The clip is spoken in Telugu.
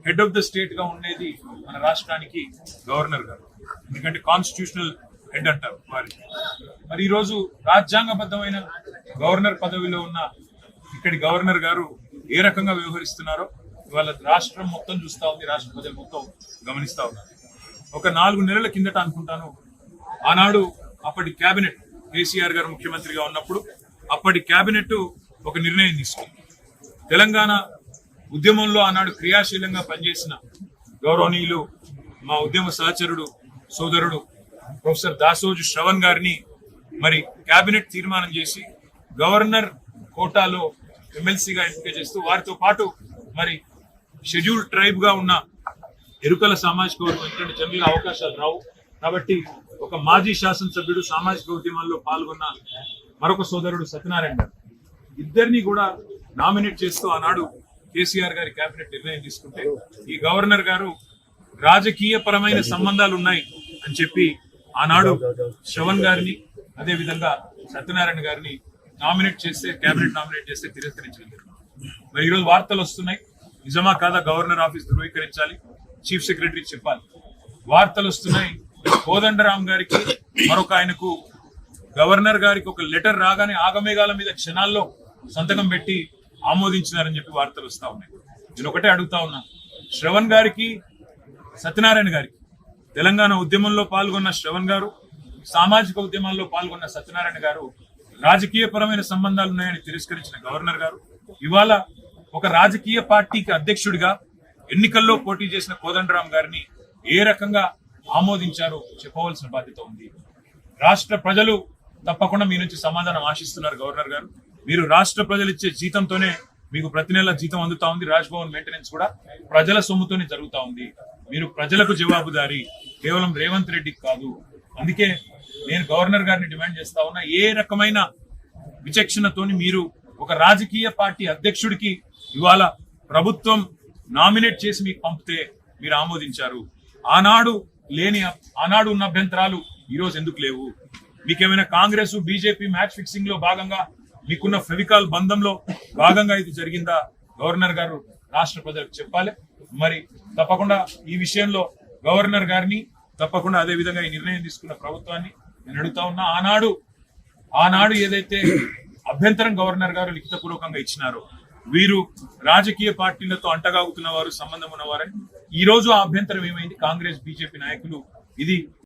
హెడ్ ఆఫ్ ద స్టేట్ గా ఉండేది మన రాష్ట్రానికి గవర్నర్ గారు, ఎందుకంటే కాన్స్టిట్యూషనల్ హెడ్ అంటారు వారి. మరి ఈరోజు రాజ్యాంగబద్ధమైన గవర్నర్ పదవిలో ఉన్న ఇక్కడి గవర్నర్ గారు ఏ రకంగా వ్యవహరిస్తున్నారో ఇవాళ రాష్ట్రం మొత్తం చూస్తా ఉంది, రాష్ట్ర ప్రజలు మొత్తం గమనిస్తా ఉన్నారు. ఒక 4 నెలల కిందట అనుకుంటాను, ఆనాడు అప్పటి కేబినెట్ కేసీఆర్ గారు ముఖ్యమంత్రిగా ఉన్నప్పుడు అప్పటి కేబినెట్ ఒక నిర్ణయం తీసుకుంది. తెలంగాణ ఉద్యమంలో ఆనాడు క్రియాశీలంగా పనిచేసిన గౌరవనీయులు మా ఉద్యమ సహచరుడు సోదరుడు ప్రొఫెసర్ దాసోజు శ్రవణ్ గారిని మరి కేబినెట్ తీర్మానం చేసి గవర్నర్ కోటాలో ఎమ్మెల్సీగా ఎంపిక చేస్తూ వారితో పాటు మరి షెడ్యూల్డ్ ట్రైబ్ గా ఉన్న ఎరుకల సామాజిక వర్గం ఇటువంటి జన్యుల అవకాశాలు రావు కాబట్టి ఒక మాజీ శాసనసభ్యుడు సామాజిక ఉద్యమాల్లో పాల్గొన్న మరొక సోదరుడు సత్యనారాయణ గారు ఇద్దరిని కూడా నామినేట్ చేస్తూ ఆనాడు కేసీఆర్ గారి కేబినెట్ నిర్ణయం తీసుకుంటే ఈ గవర్నర్ గారు రాజకీయ పరమైన సంబంధాలు ఉన్నాయి అని చెప్పి ఆనాడు శ్రవణ్ గారిని అదే విధంగా సత్యనారాయణ గారిని నామినేట్ చేస్తే కేబినెట్ నామినేట్ చేస్తే తిరస్కరించలేదు. మరి ఈరోజు వార్తలు వస్తున్నాయి, నిజమా కాదా గవర్నర్ ఆఫీస్ ధృవీకరించాలి, చీఫ్ సెక్రటరీ చెప్పాలి. వార్తలు వస్తున్నాయి, కోదండరాం గారికి మరొక ఆయనకు గవర్నర్ గారికి ఒక లెటర్ రాగానే ఆగమేఘాల మీద క్షణాల్లో సంతకం పెట్టి ఆమోదించినారని చెప్పి వార్తలు వస్తా ఉన్నాయి. నేను ఒకటే అడుగుతా ఉన్నా, శ్రవణ్ గారికి సత్యనారాయణ గారికి తెలంగాణ ఉద్యమంలో పాల్గొన్న శ్రవణ్ గారు, సామాజిక ఉద్యమాల్లో పాల్గొన్న సత్యనారాయణ గారు రాజకీయ పరమైన సంబంధాలు ఉన్నాయని తిరస్కరించిన గవర్నర్ గారు ఇవాళ ఒక రాజకీయ పార్టీకి అధ్యక్షుడిగా ఎన్నికల్లో పోటీ చేసిన కోదండరాం గారిని ఏ రకంగా ఆమోదించారో చెప్పవలసిన బాధ్యత ఉంది. రాష్ట్ర ప్రజలు తప్పకుండా మీ నుంచి సమాధానం ఆశిస్తున్నారు గవర్నర్ గారు. మీరు రాష్ట్ర ప్రజలు ఇచ్చే జీతంతోనే మీకు ప్రతి నెల జీతం అందుతా ఉంది, రాజ్భవన్ మెయింటెనెన్స్ కూడా ప్రజల సొమ్ముతోనే జరుగుతా ఉంది. మీరు ప్రజలకు జవాబుదారీ, కేవలం రేవంత్ రెడ్డికి కాదు. అందుకే నేను గవర్నర్ గారిని డిమాండ్ చేస్తా ఉన్నా, ఏ రకమైన విచక్షణతోని మీరు ఒక రాజకీయ పార్టీ అధ్యక్షుడికి ఇవాళ ప్రభుత్వం నామినేట్ చేసి మీకు పంపితే మీరు ఆమోదించారు. ఆనాడు ఉన్న అభ్యంతరాలు ఈ రోజు ఎందుకు లేవు? మీకేమైనా కాంగ్రెస్ బీజేపీ మ్యాచ్ ఫిక్సింగ్ లో భాగంగా మీకున్న ఫెవికాల్ బంధంలో భాగంగా ఇది జరిగిందా? గవర్నర్ గారు రాష్ట్ర ప్రజలకు చెప్పాలి. మరి తప్పకుండా ఈ విషయంలో గవర్నర్ గారిని తప్పకుండా అదే విధంగా ఈ నిర్ణయం తీసుకున్న ప్రభుత్వాన్ని నేను అడుగుతా ఉన్నా. ఆనాడు ఏదైతే అభ్యంతరం గవర్నర్ గారు లిఖితపూర్వకంగా ఇచ్చినారో, వీరు రాజకీయ పార్టీలతో అంటగాగుతున్న వారు, సంబంధం ఉన్నవారని, ఈ రోజు ఆ అభ్యంతరం ఏమైంది? కాంగ్రెస్ బీజేపీ నాయకులు ఇది